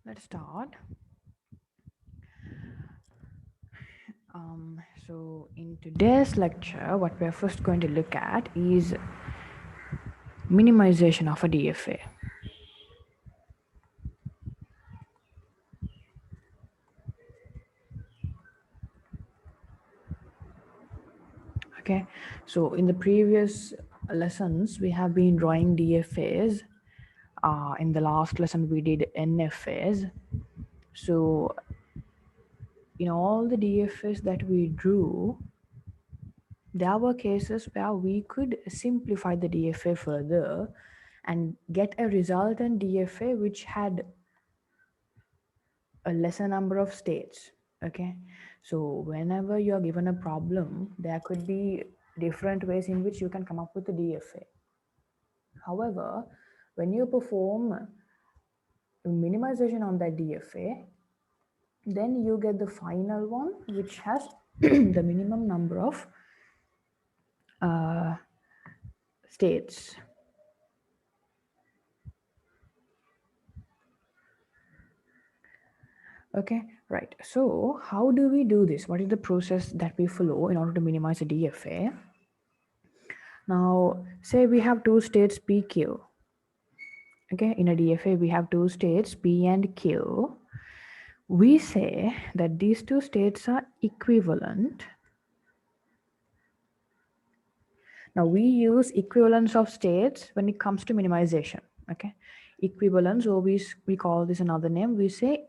Let's start. So in today's lecture, what we're first going to look at is minimization of a DFA. Okay, so in the previous lessons, we have been drawing DFAs. In the last lesson, we did NFAs. So in all the DFAs that we drew, there were cases where we could simplify the DFA further and get a resultant DFA which had a lesser number of states. Okay, so whenever you are given a problem, there could be different ways in which you can come up with a DFA. However, when you perform minimization on that DFA, then you get the final one which has the minimum number of uh, states. Okay, right. So how do we do this? What is the process that we follow in order to minimize a DFA? Now, say we have two states PQ. Okay, in a DFA, we have two states P and Q. We say that these two states are equivalent. Now, we use equivalence of states when it comes to minimization. Okay, equivalence, or we call this another name, we say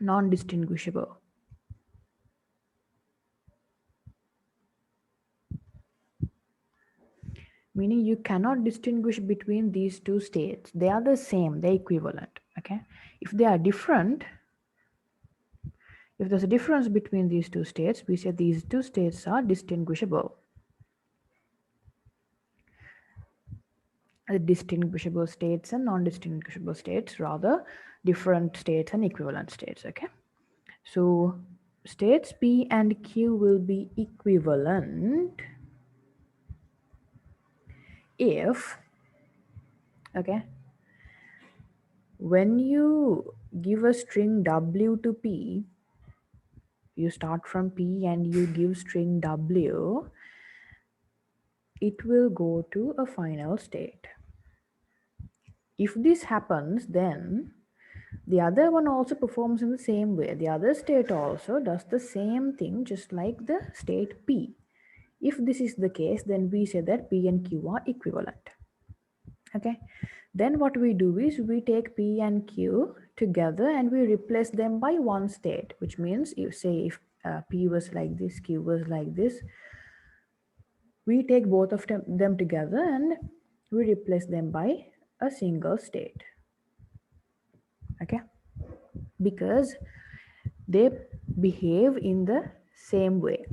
non-distinguishable. Meaning you cannot distinguish between these two states. They are the same, they're equivalent. Okay, if they are different, if there's a difference between these two states, we say these two states are distinguishable. The distinguishable states and non-distinguishable states, rather different states and equivalent states. Okay, so states P and Q will be equivalent if, okay, when you give a string W to P, you start from P and you give string W, it will go to a final state. If this happens, then the other one also performs in the same way. The other state also does the same thing, just like the state P. If this is the case, then we say that P and Q are equivalent. Okay, then what we do is we take P and Q together and we replace them by one state, which means you say if P was like this, Q was like this, we take both of them together and we replace them by a single state. Okay, because they behave in the same way.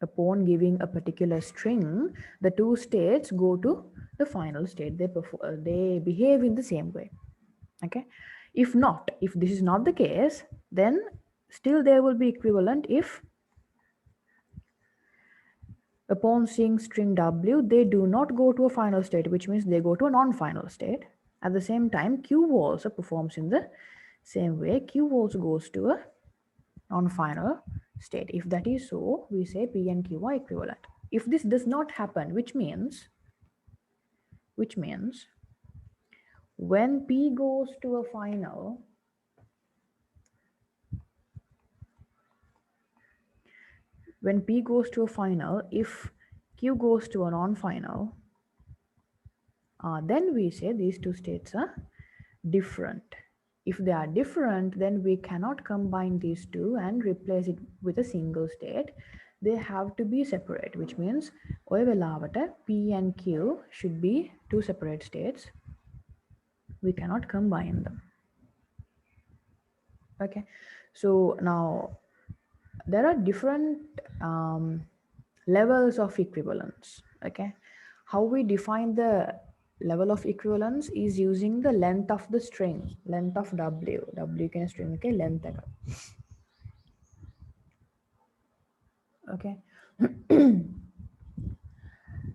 Upon giving a particular string, the two states go to the final state. They behave in the same way. Okay, if not, if this is not the case, then still they will be equivalent if upon seeing string W, they do not go to a final state, which means they go to a non-final state. At the same time, Q also performs in the same way. Q also goes to a non-final state. If that is so, we say P and Q are equivalent. If this does not happen, which means when P goes to a final, if Q goes to a non-final, then we say these two states are different. If they are different, then we cannot combine these two and replace it with a single state. They have to be separate, which means P and Q should be two separate states. We cannot combine them. Okay, so now there are different levels of equivalence. Okay, how we define the level of equivalence is using the length of the string, length of W can string, okay, length. Okay,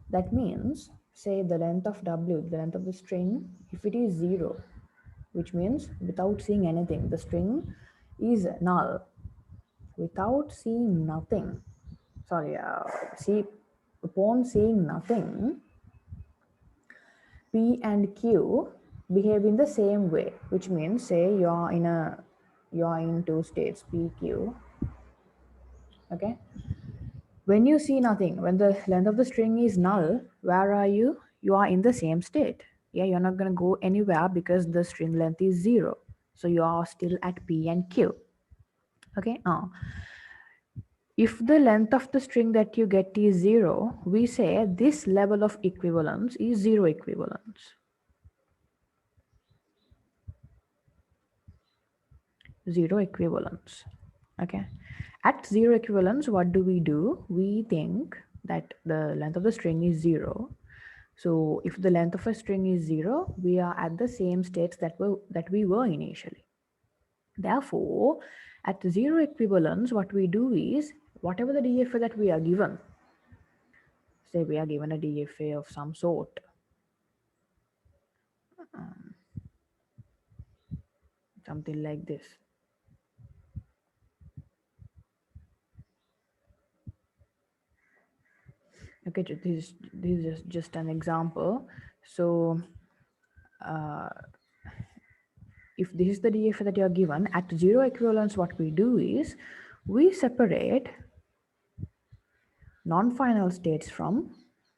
that means say the length of W, the length of the string, if it is 0, which means without seeing anything, the string is null. Without seeing nothing, sorry, see, upon seeing nothing, P and Q behave in the same way, which means say you are in two states P Q. Okay, when you see nothing, when the length of the string is null, where are you? You are in the same state. Yeah, you're not going to go anywhere because the string length is 0. So you are still at P and Q. Okay, if the length of the string that you get is 0, we say this level of equivalence is 0 equivalence. 0 equivalence. Okay, at 0 equivalence, what do? We think that the length of the string is 0. So if the length of a string is 0, we are at the same states that we were initially. Therefore, at 0 equivalence, what we do is whatever the DFA that we are given, say we are given a DFA of some sort, something like this. Okay, this is just an example. So if this is the DFA that you are given, at 0 equivalence, what we do is we separate non-final states from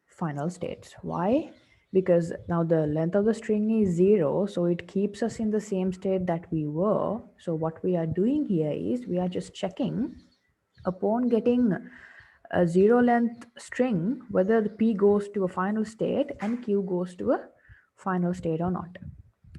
final states. Why? Because now the length of the string is 0, so it keeps us in the same state that we were. So what we are doing here is we are just checking upon getting a 0 length string whether the P goes to a final state and Q goes to a final state or not.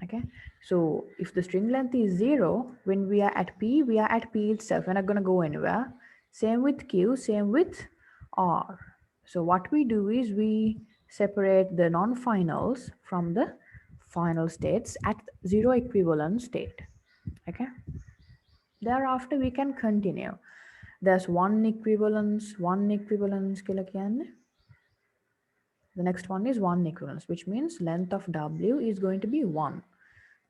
Okay, so if the string length is 0, when we are at P, we are at P itself. We're not going to go anywhere. Same with Q, same with R. So what we do is we separate the non-finals from the final states at 0 equivalent state. Okay, thereafter we can continue. There's one equivalence kila kiyanne. The next one is one equivalence, which means length of W is going to be 1.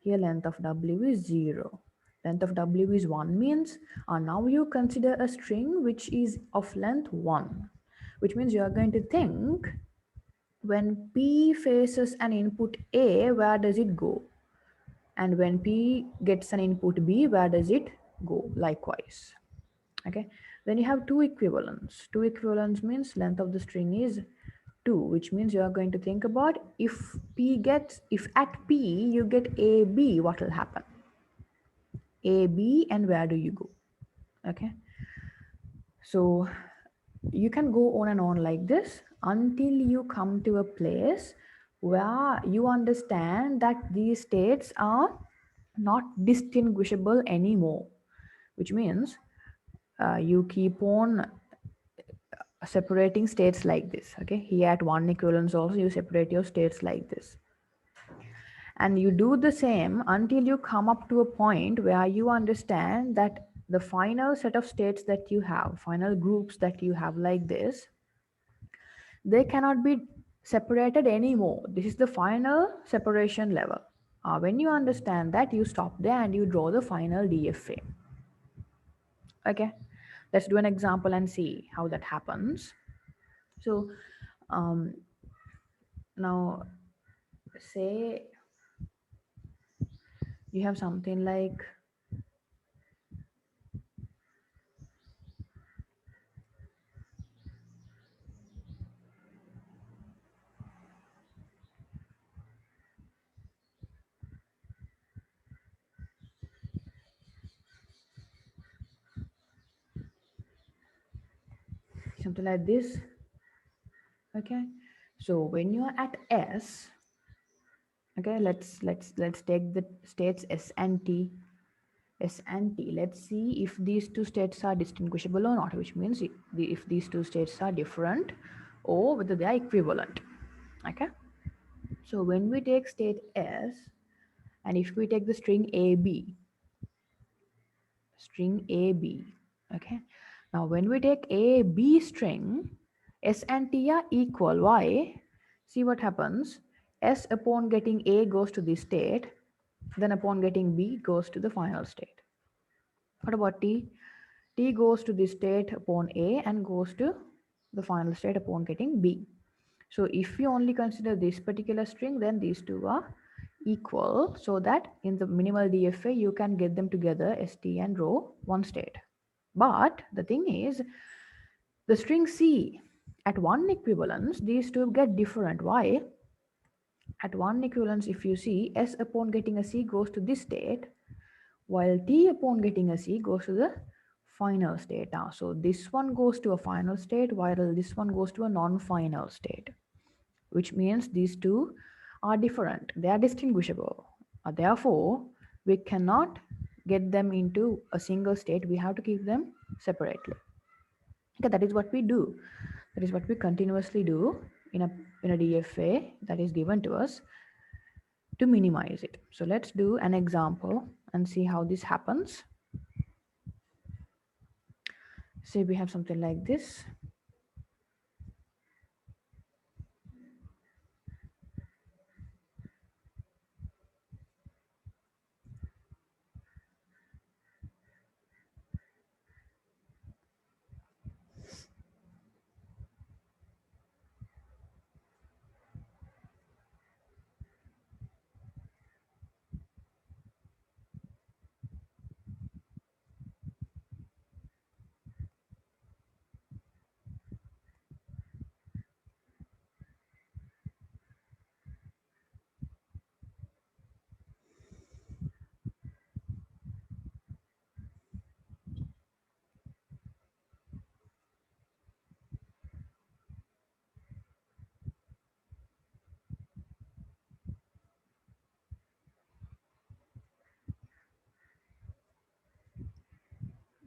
Here length of W is 0. Length of W is 1 means now you consider a string which is of length 1, which means you are going to think when P faces an input A, where does it go? And when P gets an input B, where does it go? Likewise. Okay, then you have two equivalents. Two equivalents means length of the string is 2, which means you are going to think about if at P you get AB, what will happen? AB, and where do you go? Okay, so you can go on and on like this until you come to a place where you understand that these states are not distinguishable anymore, which means you keep on separating states like this. Okay, here at one equivalence also you separate your states like this, and you do the same until you come up to a point where you understand that the final set of states that you have, final groups that you have like this, they cannot be separated anymore. This is the final separation level. When you understand that, you stop there and you draw the final DFA. Okay, let's do an example and see how that happens. So now say you have something like this. Okay, so when you are at S, okay, let's take the states S and T. Let's see if these two states are distinguishable or not, which means if these two states are different or whether they are equivalent. Okay, so when we take state S and if we take the string AB, okay, now when we take AB string, S and T are equal. Why? See what happens. S upon getting A goes to this state, Then upon getting B, it goes to the final state. What about T? T goes to the state upon A and goes to the final state upon getting B. So if you only consider this particular string, then these two are equal, so that in the minimal DFA you can get them together, ST and row one state. But the thing is, the string C, at one equivalence, these two get different. Why? At one equivalence, if you see, S upon getting a C goes to this state, while T upon getting a C goes to the final state. Now, so this one goes to a final state, while this one goes to a non-final state, which means these two are different. They are distinguishable. Therefore, we cannot get them into a single state. We have to keep them separately. Okay, that is what we do. That is what we continuously do in a DFA that is given to us to minimize it. So let's do an example and see how this happens. Say we have something like this.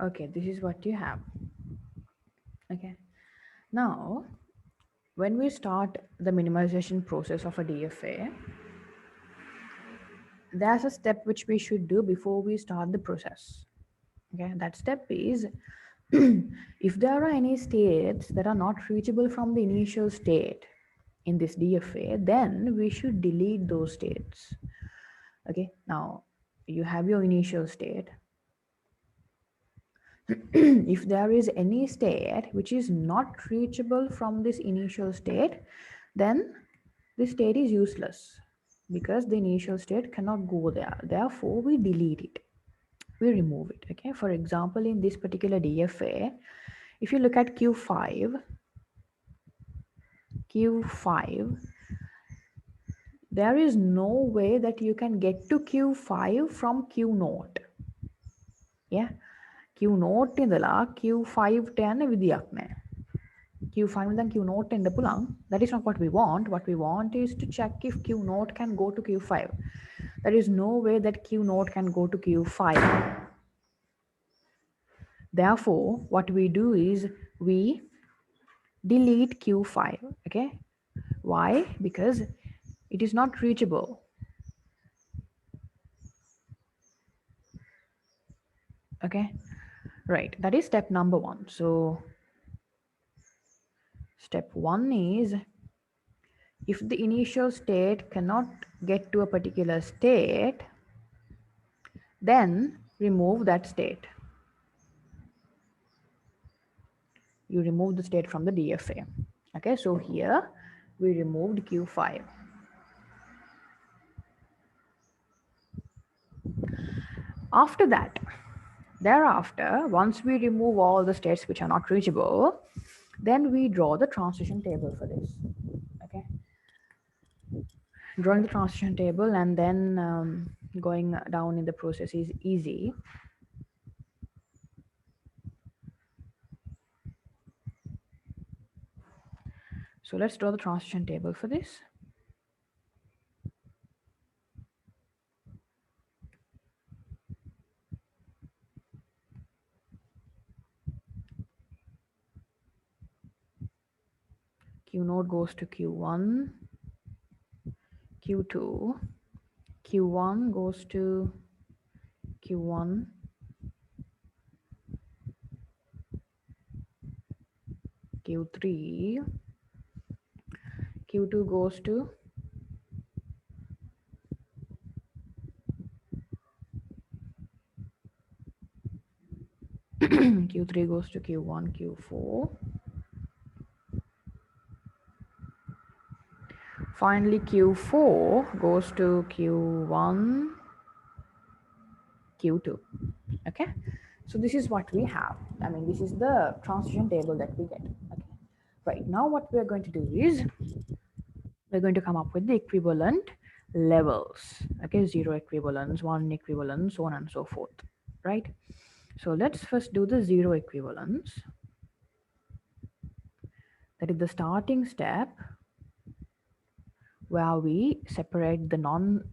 Okay, this is what you have. Okay, now when we start the minimization process of a DFA, there's a step which we should do before we start the process. Okay, that step is if there are any states that are not reachable from the initial state in this DFA, then we should delete those states. Okay, now you have your initial state. If there is any state which is not reachable from this initial state, then this state is useless because the initial state cannot go there. Therefore, we delete it. We remove it. Okay, for example, in this particular DFA, if you look at Q5, there is no way that you can get to Q5 from Q0. Yeah, Q0 ඉඳලා Q5 ට යන්න විදියක් නැහැ. Q5 ඉඳන් Q0 එන්න පුළුවන්. That is not what we want. What we want is to check if Q0 can go to Q5. There is no way that Q0 can go to Q5. Therefore, what we do is we delete Q5. Okay, why? Because it is not reachable. Okay, right, that is step number one. So step one is, if the initial state cannot get to a particular state, then remove that state. You remove the state from the DFA. Okay, so here we removed Q5. After that, thereafter, once we remove all the states which are not reachable, then we draw the transition table for this. Okay, drawing the transition table and then going down in the process is easy. So let's draw the transition table for this. Q0 goes to Q1, Q2, Q1 goes to Q1, Q3, Q2 goes to q3 goes to q1, q4. Finally, q4 goes to q1, q2. Okay, so this is what we have. I mean, this is the transition table that we get. Okay, right now what we are going to do is we're going to come up with the equivalent levels. Okay, 0 equivalence, 1 equivalence, so on and so forth, right? So let's first do the 0 equivalence. That is the starting step where we separate the non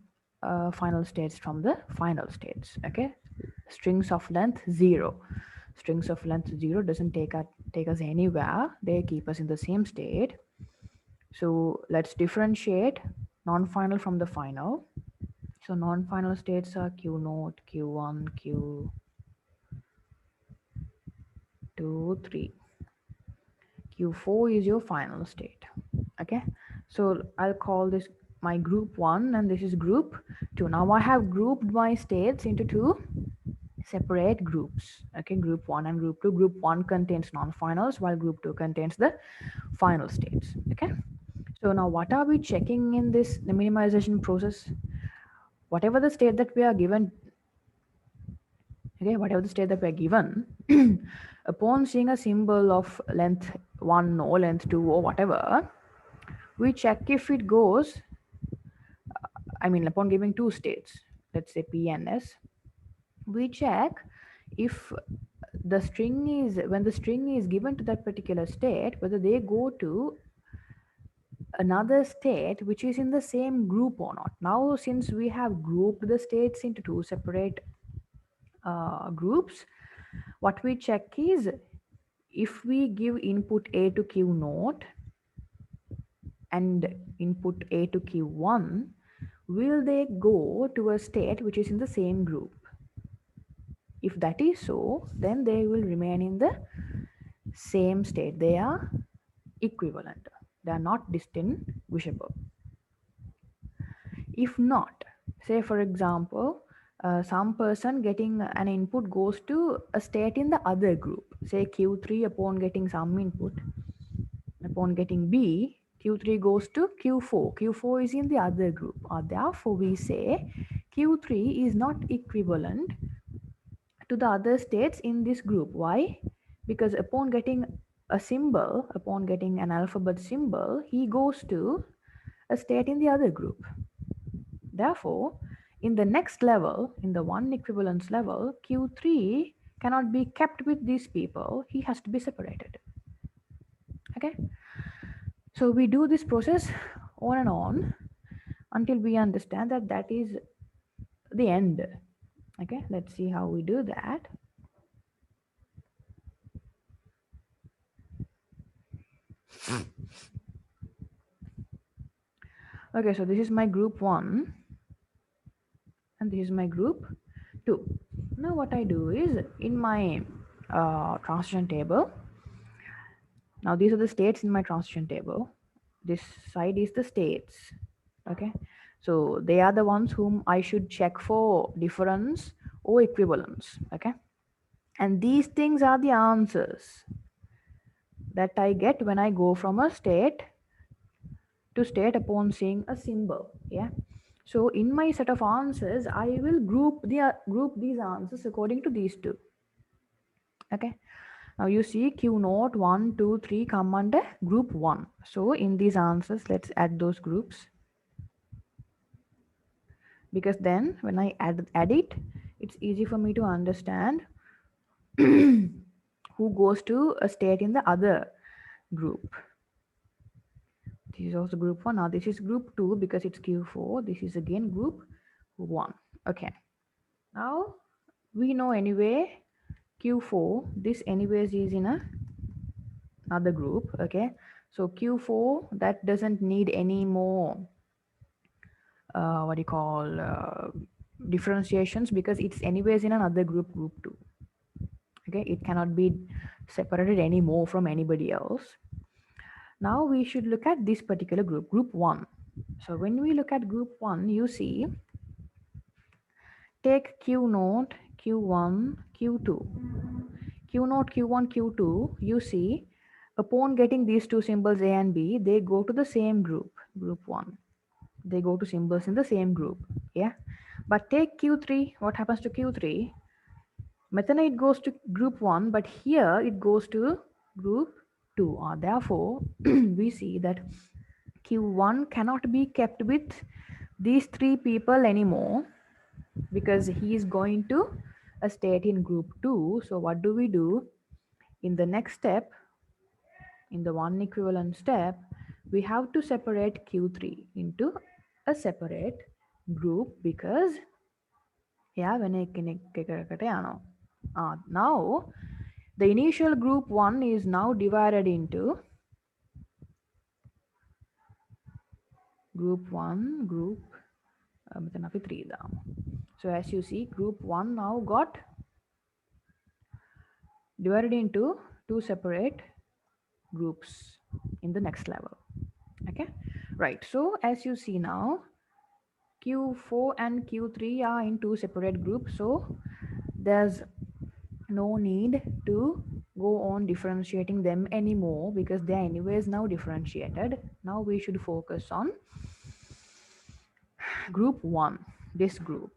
final states from the final states. Okay, strings of length 0. Strings of length 0 doesn't take us anywhere. They keep us in the same state. So let's differentiate non-final from the final. So non-final states are q0, q1, q2, 3. q4 is your final state. Okay, so I'll call this my group 1 and this is group 2. Now I have grouped my states into two separate groups. Okay, group 1 and group 2. Group 1 contains non-finals while group 2 contains the final states. Okay, so now what are we checking in this the minimization process? Whatever the state that we are given, okay, whatever the state that we are given, upon seeing a symbol of length 1 or length 2 or whatever, we check if it goes, I mean, upon giving two states, let's say P and S, we check if the string is, when the string is given to that particular state, whether they go to another state which is in the same group or not. Now, since we have grouped the states into two separate groups, what we check is if we give input A to Q naught and input A to Q1, will they go to a state which is in the same group? If that is so, then they will remain in the same state. They are equivalent. They are not distinguishable. If not, say for example, some person getting an input goes to a state in the other group. Say Q3 upon getting some input, upon getting B, Q3 goes to Q4. Q4 is in the other group. Therefore, we say Q3 is not equivalent to the other states in this group. Why? Because upon getting a symbol, upon getting an alphabet symbol, he goes to a state in the other group. Therefore, in the next level, in the one equivalence level, Q3 cannot be kept with these people. He has to be separated. Okay? So we do this process on and on until we understand that that is the end. Okay, let's see how we do that. Okay, so this is my group 1 and this is my group 2. Now what I do is in my transition table, now these are the states in my transition table. This side is the states. Okay, so they are the ones whom I should check for difference or equivalence. Okay, and these things are the answers that I get when I go from a state to state upon seeing a symbol. Yeah, so in my set of answers I will group these answers according to these two. Okay, now you see Q naught 1 2 3 come under group 1. So in these answers let's add those groups, because then when I add it, it's easy for me to understand who goes to a state in the other group. This is also group 1. Now this is group 2 because it's Q4. This is again group 1. Okay, now we know anyway Q4, this anyways is in another group. Okay, so Q4, that doesn't need any more what do you call differentiations, because it's anyways in another group, group 2. Okay, it cannot be separated anymore from anybody else. Now we should look at this particular group, group 1. So when we look at group 1, you see, take Q0, Q1, Q2. Q0, Q1, Q2, you see, upon getting these two symbols A and B, they go to the same group, group 1. They go to symbols in the same group. Yeah. But take Q3, what happens to Q3? Methanate goes to group 1, but here it goes to group 2. Therefore, we see that Q1 cannot be kept with these three people anymore because he is going to a state in group 2. So what do we do? In the next step, in the one equivalent step, we have to separate Q3 into a separate group because yeah, when I now the initial group 1 is now divided into group 1, group 3. So as you see, group 1 now got divided into two separate groups in the next level. Okay, right. So as you see now, Q4 and Q3 are in two separate groups. So there's no need to go on differentiating them anymore because they are anyways now differentiated. Now we should focus on group 1, this group.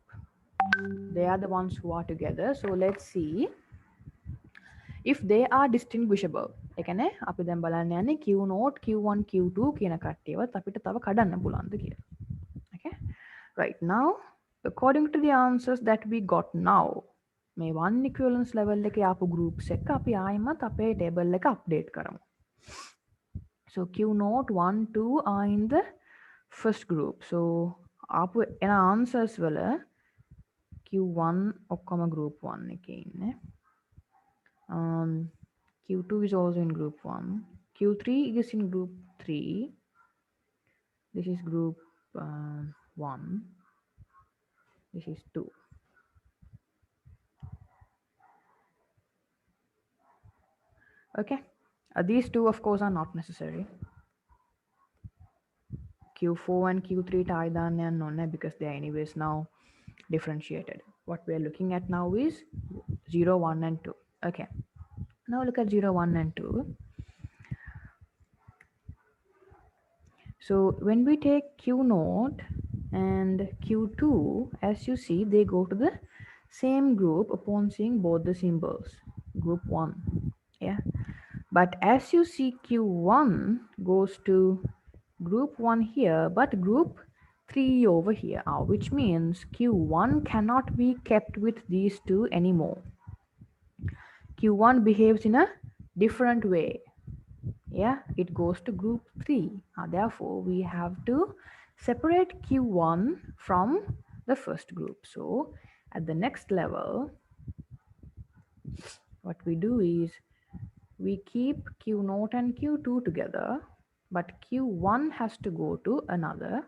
They are the ones who are together. So let's see if they are distinguishable. එකනේ අපි දැන් බලන්න යන්නේ Q0, Q1, Q2 කියන කට්ටියවත් අපිට තව කඩන්න පුළුවන්ද කියලා. Okay, right. Now according to the answers that we got now, මේ one equivalence level එකේ ආපු groups එක අපි ආයෙමත් අපේ table එක update කරමු. So Q0, 1, 2 are in the first group. So ආපු එන answers වල Q1 ඔක්කොම group 1 එකේ ඉන්නේ. Q2 is also in group 1. Q3 is in group 3. This is group 1. This is 2. Okay. These two, of course, are not necessary. Q4 and Q3 tie down and none because they are anyways now differentiated. What we are looking at now is 0, 1, and 2. Okay. Now look at 0, 1, and 2. So when we take Q0 and Q2, as you see, they go to the same group upon seeing both the symbols, group 1. Yeah. But as you see, Q1 goes to group 1 here, but group 3 over here, which means Q1 cannot be kept with these two anymore. Q1 behaves in a different way. Yeah, it goes to group 3. Therefore, we have to separate Q1 from the first group. So at the next level, what we do is we keep Q0 and Q2 together, but Q1 has to go to another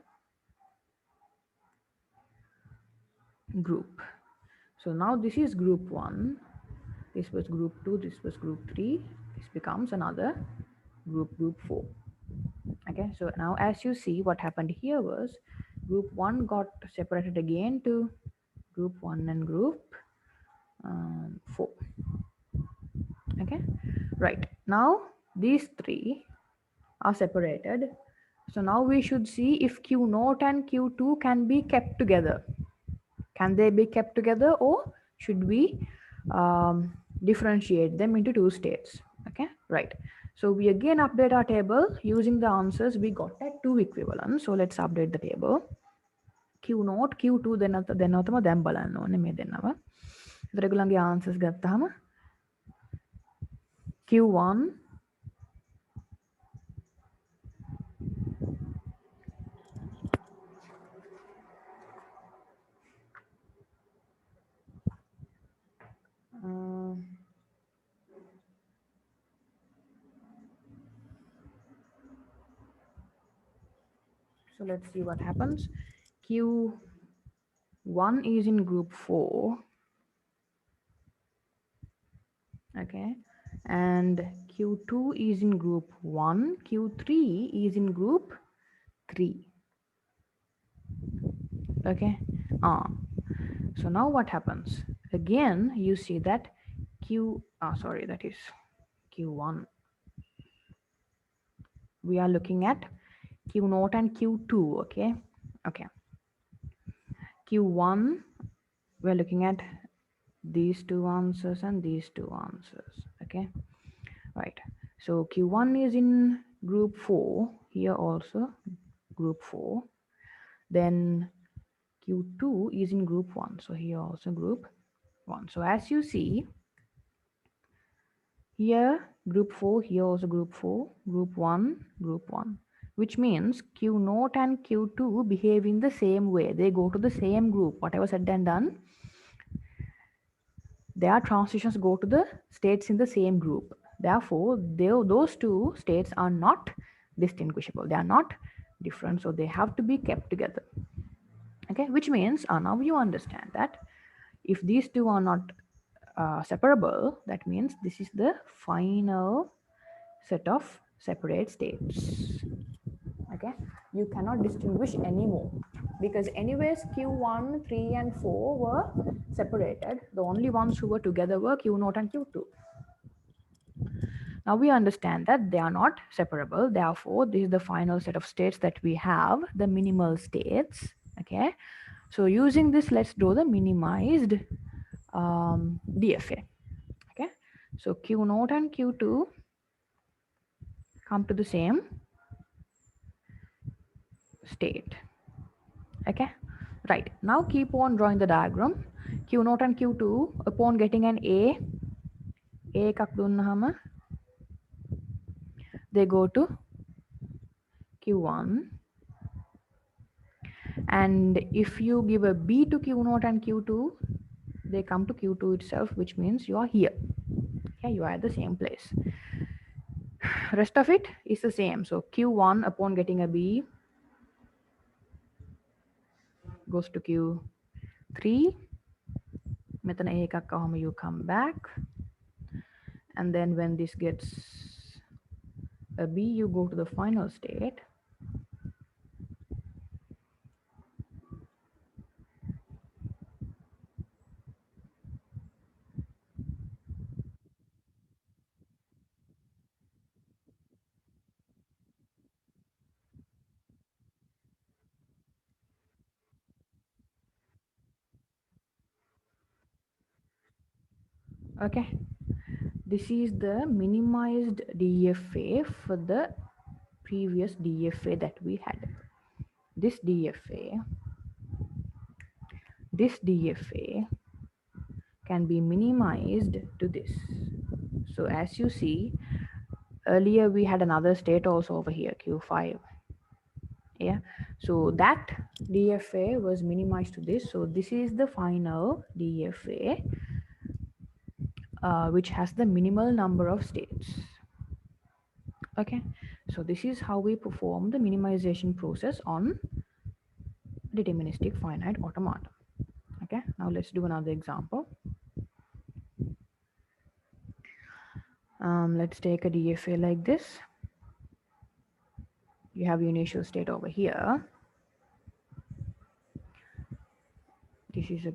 group. So now this is group 1, this was group 2, this was group 3, this becomes another group 4. Okay, so now as you see, what happened here was group 1 got separated again to group 1 and group 4. Okay, right. Now these three are separated. So now we should see if Q0 and Q2 can be kept together. Can they be kept together, or should we differentiate them into two states? Okay, right. So we again update our table using the answers we got at two equivalents. So let's update the table. Q0, Q2 දෙන්නවතම දැන් බලන්න ඕනේ මේ දෙන්නව. ඒතර ඒගොල්ලන්ගේ answers ගත්තාම Q1 so let's see what happens. Q1 is in group 4. Okay, and Q2 is in group 1, Q3 is in group 3. Okay, so now what happens? Again, you see that sorry, that is Q1. We are looking at Q0 and Q2, okay? Okay. Q1, we're looking at these two answers and these two answers, okay? Right. So Q1 is in group 4, here also group 4. Then Q2 is in group 1, so here also group 1. So as you see, here group 4, here also group 4, group 1, group 1, which means Q0 and Q2 behave in the same way. They go to the same group. Whatever said and done, their transitions go to the states in the same group. Therefore, those two states are not distinguishable. They are not different, so they have to be kept together. Okay, which means now you understand that if these two are not separable, that means this is the final set of separate states. Okay, you cannot distinguish anymore because anyways Q1, 3 and 4 were separated. The only ones who were together were Q0 and Q2. Now we understand that they are not separable. Therefore, this is the final set of states that we have, the minimal states. Okay, so using this, let's draw the minimized DFA. Okay, so Q0 and Q2 come to the same state. Okay, right. Now keep on drawing the diagram. Q0 and Q2 upon getting an A එකක් දුන්නහම they go to Q1, and if you give a B to Q0 and Q2, they come to Q2 itself, which means you are here. Yeah, you are at the same place. Rest of it is the same. So Q1 upon getting a B goes to Q3. මෙතන A එකක් ආවම you come back, and then when this gets a B, you go to the final state. Okay, this is the minimized DFA for the previous DFA that we had. This DFA can be minimized to this. So as you see, earlier we had another state also over here, Q5. Yeah, so that DFA was minimized to this. So this is the final DFA, which has the minimal number of states. Okay, so this is how we perform the minimization process on deterministic finite automata. Okay, now let's do another example. Let's take a DFA like this. You have your initial state over here. This is a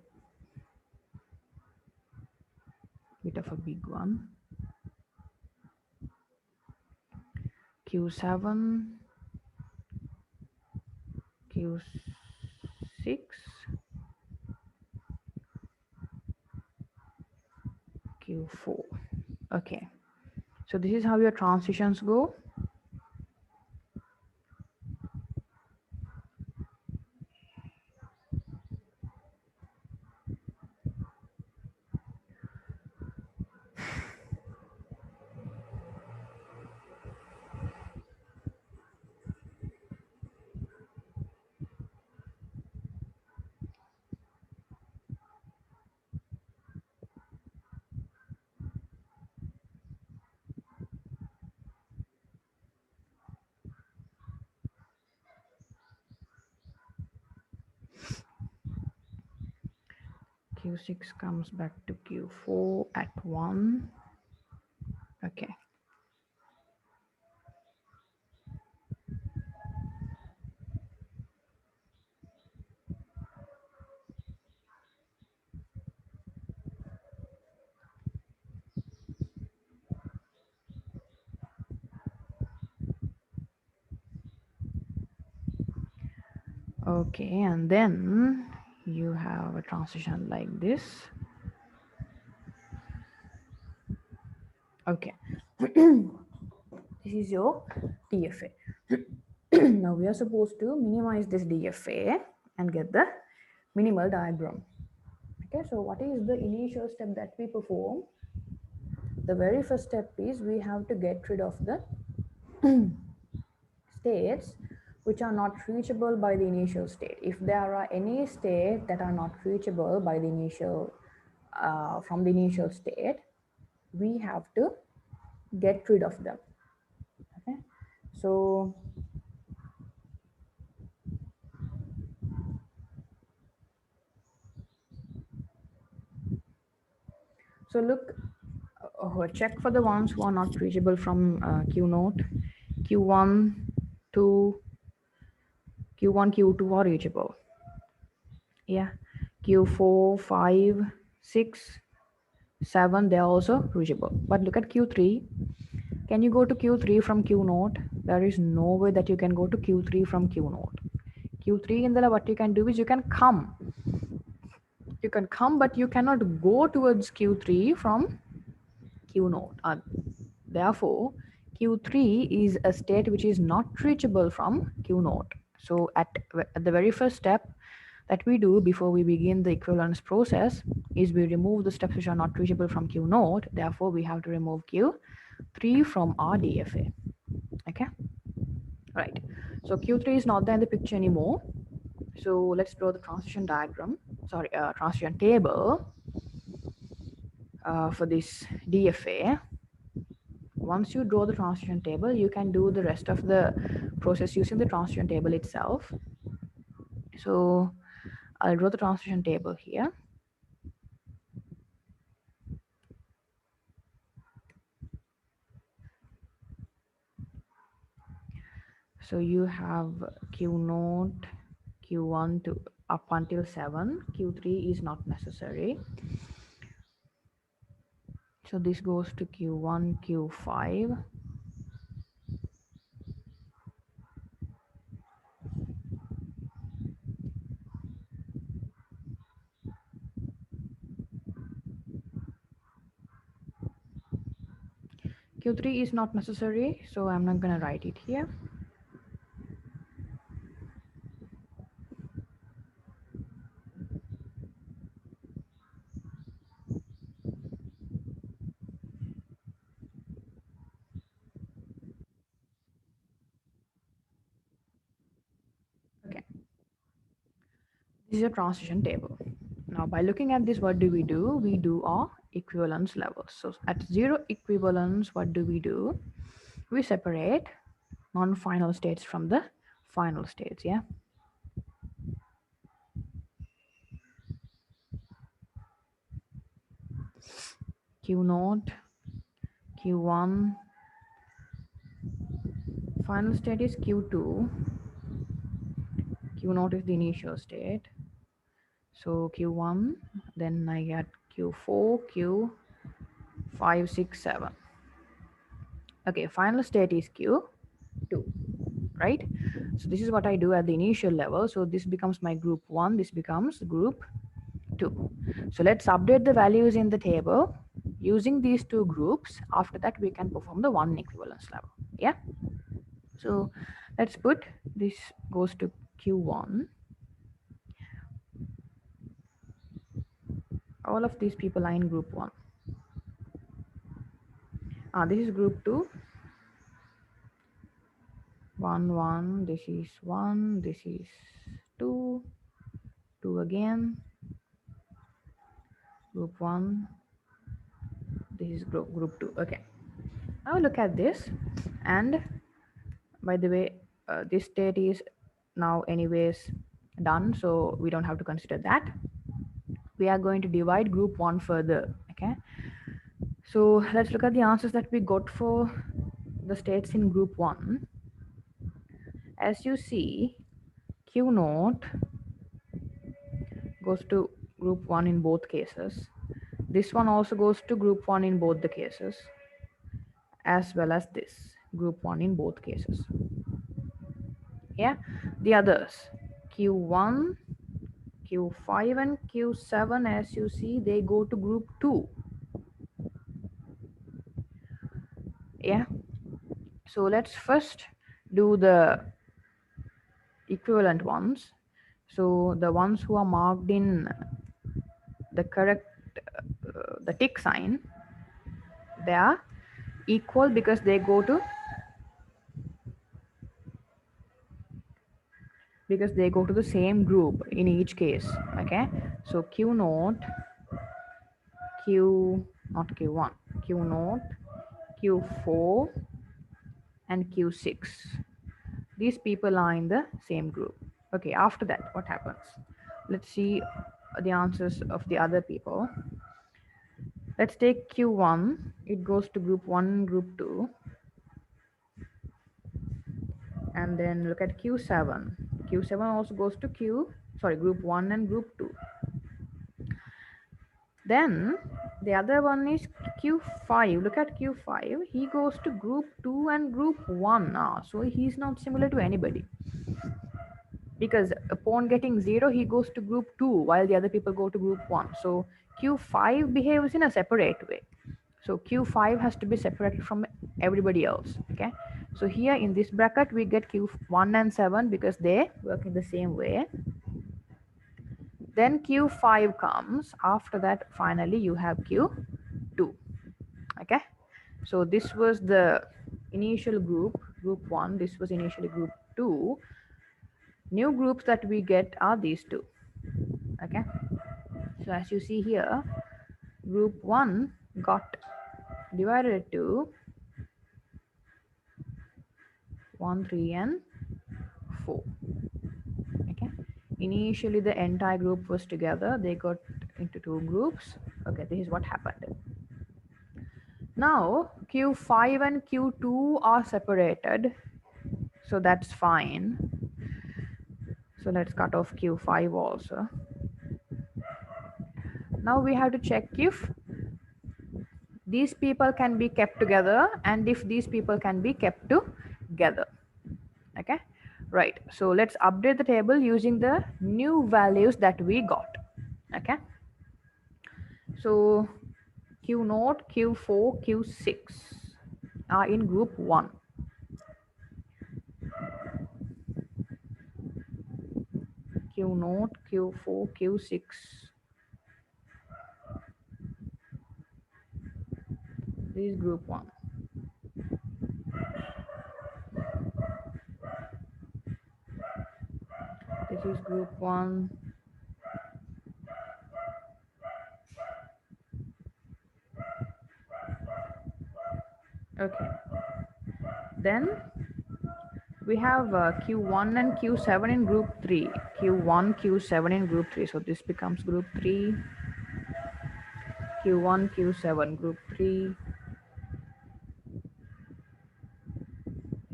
bit of a big one. Q7, Q6, Q4. Okay, so this is how your transitions go. Q6 comes back to Q4 at 1. Okay. Okay, and then you have a transition like this. Okay, this is your DFA. Now we are supposed to minimize this DFA and get the minimal diagram. Okay, so what is the initial step that we perform? The very first step is we have to get rid of the states which are not reachable by the initial state. If there are any state that are not reachable by the initial from the initial state, we have to get rid of them. Okay, so look, check for the ones who are not reachable from Q node. Q1 to Q1, Q2 are reachable. Yeah, Q4, 5, 6, 7, they are also reachable. But look at Q3. Can you go to Q3 from Q node? There is no way that you can go to Q3 from Q node. Q3 in the what you can do is you can come. You can come, but you cannot go towards Q3 from Q node. Therefore, Q3 is a state which is not reachable from Q node. So at the very first step that we do before we begin the equivalence process is we remove the steps which are not reachable from Q node. Therefore, we have to remove Q3 from our DFA. Okay, right. So Q3 is not there in the picture anymore. So let's draw the transition diagram. Sorry, transition table for this DFA. Once you draw the transition table, you can do the rest of the process using the transition table itself. So I'll draw the transition table here. So you have Q node, Q1 to up until 7. Q3 is not necessary. So this goes to Q1, Q5. Q3 is not necessary, so I'm not going to write it here. Okay. This is a transition table. Now, by looking at this, what do? We do our equivalence levels. So at 0 equivalence, what do? We separate non-final states from the final states. Yeah. Q node, Q1, final state is Q2. Q node is the initial state. So Q1, then I get Q4, Q5, 6, 7. Okay, final state is Q2, right? So this is what I do at the initial level. So this becomes my group 1, this becomes group 2. So let's update the values in the table using these two groups. After that, we can perform the one equivalence level. Yeah. So let's put this goes to Q1. All of these people are in group 1. This is group 2. 1, 1, this is 1, this is 2, 2 again, group 1, this is group 2. Okay, now look at this, and by the way, this state is now anyways done, so we don't have to consider that. We are going to divide group 1 further. Okay, so let's look at the answers that we got for the states in group 1. As you see, Q node goes to group 1 in both cases. This one also goes to group 1 in both the cases, as well as this group 1 in both cases. Yeah, the others, Q1, Q5 and Q7, as you see, they go to group 2. Yeah, so let's first do the equivalent ones. So the ones who are marked in the correct the tick sign, they are equal because they go to the same group in each case. Okay, so Q naught, Q not Q1, Q naught, Q4 and Q6, these people are in the same group. Okay, after that what happens? Let's see the answers of the other people. Let's take Q1, it goes to group 1, group 2, and then look at Q7. Q7 also goes to group 1 and group 2. Then the other one is Q5. Look at Q5. He goes to group 2 and group 1 now. So he's not similar to anybody. Because upon getting 0, he goes to group 2 while the other people go to group 1. So Q5 behaves in a separate way. So Q5 has to be separated from everybody else. Okay. So here in this bracket, we get Q1 and 7 because they work in the same way. Then Q5 comes. After that, finally, you have Q2. Okay. So this was the initial group 1. This was initially group 2. New groups that we get are these two. Okay. So as you see here, group 1 got divided to 1, 3 and 4. Okay. Initially the entire group was together. They got into 2 groups. Okay, this is what happened. Now Q5 and Q2 are separated. So that's fine. So let's cut off Q5 also. Now we have to check if these people can be kept together and if these people can be kept together. Okay, right. So let's update the table using the new values that we got. Okay, so Q naught, Q4, Q6 are in group 1. Q naught, Q4, Q6. This is group 1. This is group 1. Okay. Then we have Q1 and Q7 in group 3. Q1, Q7 in group 3. So this becomes group 3. Q1, Q7, group 3.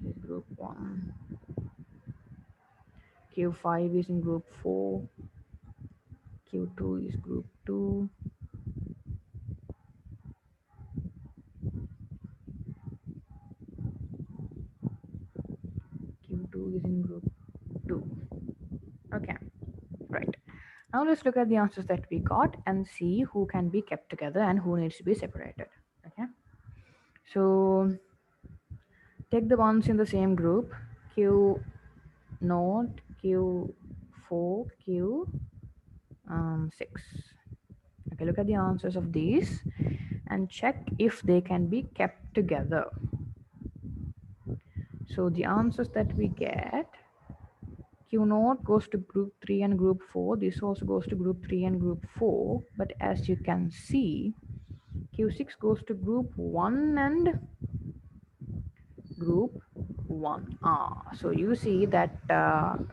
This is group 1. Q5 is in group 4. Q2 is group 2. Q2 is in group 2. Okay, right. Now let's look at the answers that we got and see who can be kept together and who needs to be separated. Okay, so take the ones in the same group, Q naught, Q4, Q6. Okay, look at the answers of these and check if they can be kept together. So the answers that we get, Q naught goes to group 3 and group 4. This also goes to group 3 and group 4. But as you can see, Q6 goes to group 1 and group 1. So you see that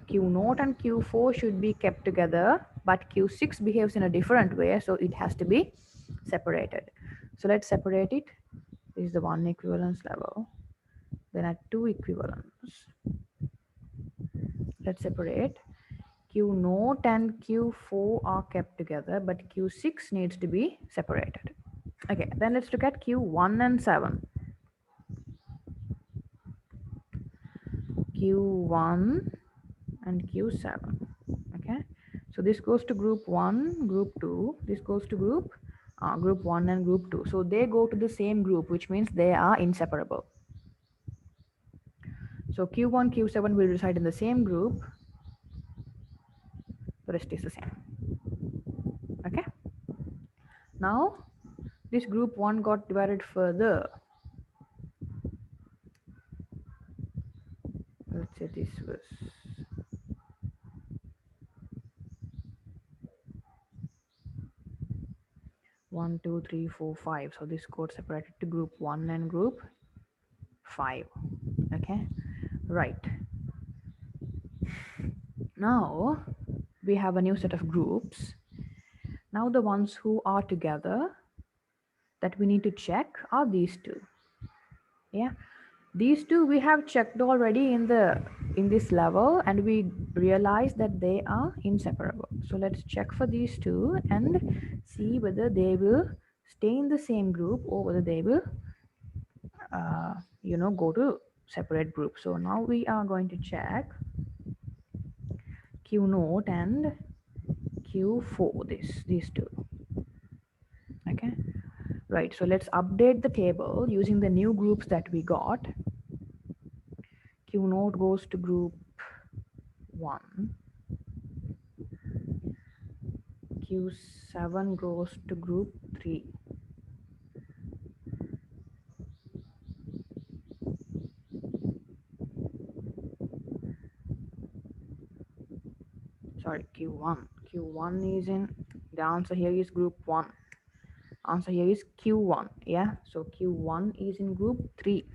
Q naught and Q4 should be kept together, but Q6 behaves in a different way, so it has to be separated. So let's separate it. This is the 1 equivalence level. Then at 2 equivalence, let's separate. Q naught and Q4 are kept together, but Q6 needs to be separated. Okay, then let's look at Q1 and 7. Q1 and Q7. So this goes to group 1, group 2. This goes to group 1 and group 2. So they go to the same group, which means they are inseparable. So Q1, Q7 will reside in the same group. The rest is the same. Okay. Now this group 1 got divided further. Let's say this was 1, 2, 3, 4, 5. So this got separated to group 1 and group 5. Okay, right. Now we have a new set of groups. Now the ones who are together that we need to check are these two. Yeah, these two we have checked already in this level, and we realize that they are inseparable. So let's check for these two and see whether they will stay in the same group or whether they will go to separate groups. So now we are going to check Q note and Q4, these two. Okay, right. So let's update the table using the new groups that we got. Q note goes to group 1, Q7 goes to group 3, sorry, Q1 is in, the answer here is group 1, answer here is Q1. Yeah, so Q1 is in group 3,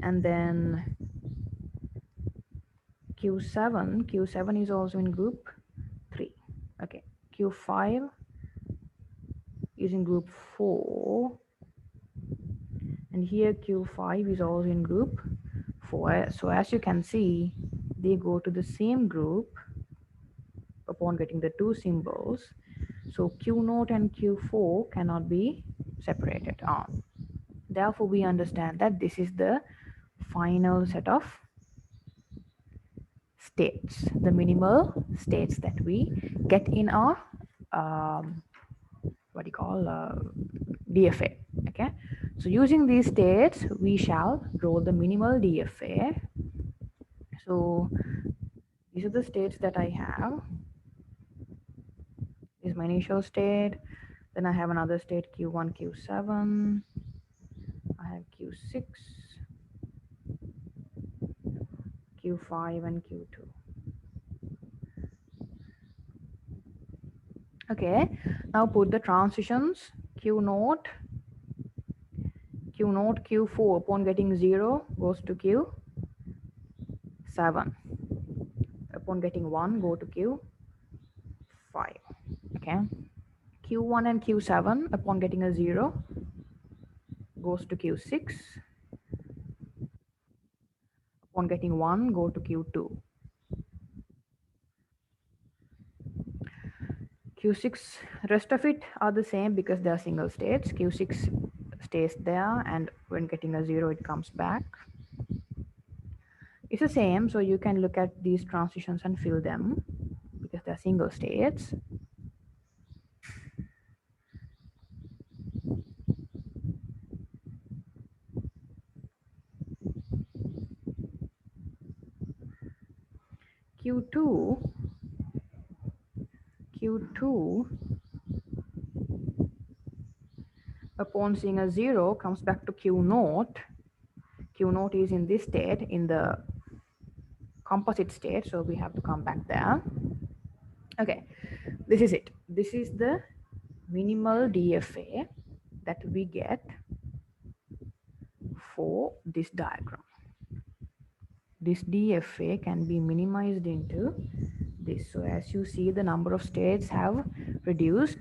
and then Q7 is also in group 3. Okay, Q5 is in group 4, and here Q5 is also in group 4. So as you can see, they go to the same group upon getting the two symbols. So Q note and Q4 cannot be separated on. Therefore, we understand that this is the final set of states, the minimal states that we get in our what do you call DFA. Okay, so using these states, we shall draw the minimal DFA. So these are the states that I have. This is my initial state. Then I have another state Q1, Q7. I have Q6, Q5, and Q2. Okay, now put the transitions Q note, Q4 upon getting 0 goes to Q7. Upon getting 1 go to Q5. Okay, Q1 and Q7 upon getting a 0 goes to Q6. Upon getting 1 go to Q2. Q6, rest of it are the same because they are single states. Q6 stays there, and when getting a 0 it comes back. It's the same, so you can look at these transitions and fill them because they're single states. Q2 upon seeing a 0 comes back to Q note. Q note is in this state, in the composite state, so we have to come back there. Okay, this is it. This is the minimal DFA that we get for this diagram. This DFA can be minimized into this. So as you see, the number of states have reduced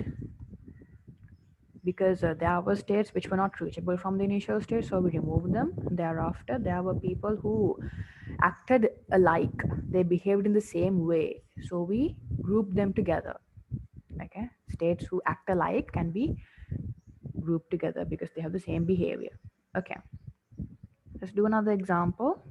because there were states which were not reachable from the initial state, so we removed them. Thereafter, there were people who acted alike. They behaved in the same way, so we grouped them together. Okay, states who act alike can be grouped together because they have the same behavior. Okay, let's do another example.